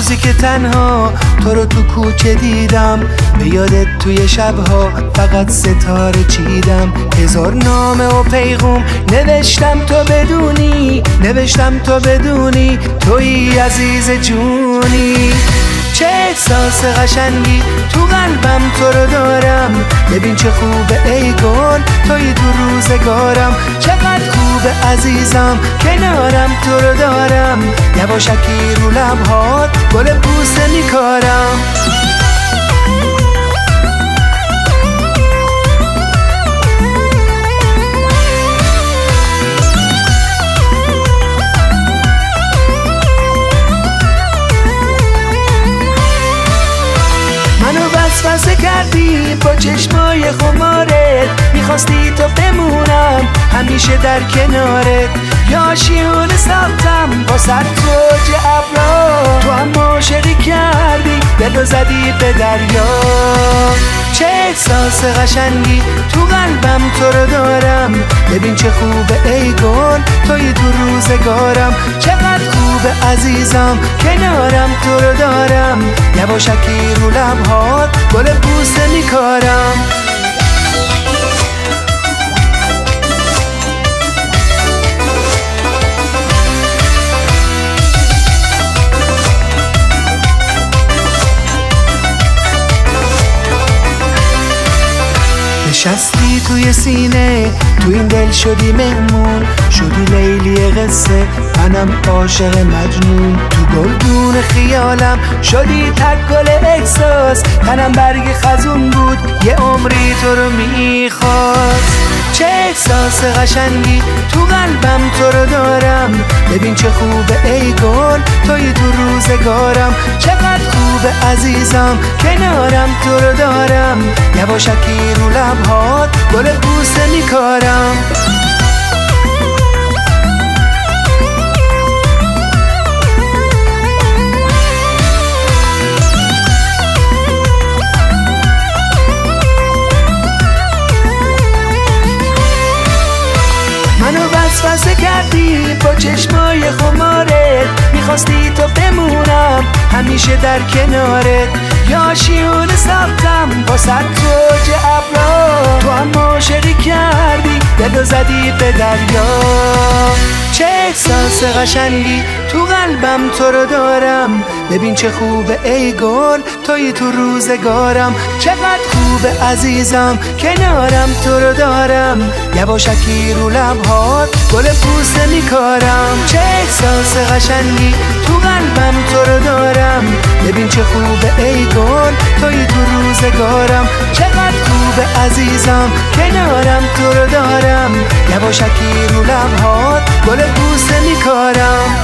روزی که تنها تو رو تو کوچه دیدم، به یادت توی شبها فقط ستاره چیدم. هزار نامه و پیغام نوشتم تو بدونی توی عزیز جونی. چه احساس قشنگی تو قلبم تو رو دارم، ببین چه خوبه ای گل توی تو روزگارم. چقدر خوبه عزیزم کنارم تو رو دارم، یواشکی رو لبهات گل بوسه میکارم. وسوسه کردی با چشمای خمارت، میخواستی تو بمونم همیشه در کنارت. یا شیونه ساختم با توج ابرا، تو هم عاشقی کردی دلو زدی به دریا. چه احساس قشنگی تو قلبم تو رو دارم، ببین چه خوبه ای گل توی تو روزگارم. چقدر خوبه عزیزم کنارم تو رو دارم، یواشکی رو لبهات گل بوسه میکارم. نشستی توی سینه، تو این دل شدی مهمون، شدی لیلی قصه منم عاشق مجنون. تو گلدون خیالم شدی تک گل احساس، تنم برگ خزون بود یه عمری تو رو میخواست. چه احساس قشنگی تو قلبم تو رو دارم، ببین چه خوبه ای گل توی تو روزگارم. چقدر خوبه عزیزم کنارم تو رو دارم، یواشکی رو لبهات گل بوسه میکارم. منو وسوسه کردی با چشمای خمارت، میخواستی تو بمونم همیشه در کنارت. یا شیونه ساختم با توج ابرا، تو هم عاشقی کردی دلو زدی به دریا. چه احساس قشنگی تو قلبم تو رو دارم، ببین چه خوبه ای گل توی تو روزگارم. چقدر خوبه عزیزم کنارم تو رو دارم، یواشکی رو لبهات گل بوسه میکارم. چه احساس قشنگی تو قلبم تو رو دارم، ببین چه خوبه ای گل توی تو روزگارم. چقدر خوبه عزیزم کنارم تو رو دارم، یواشکی رو لبهات گل بوسه میکارم.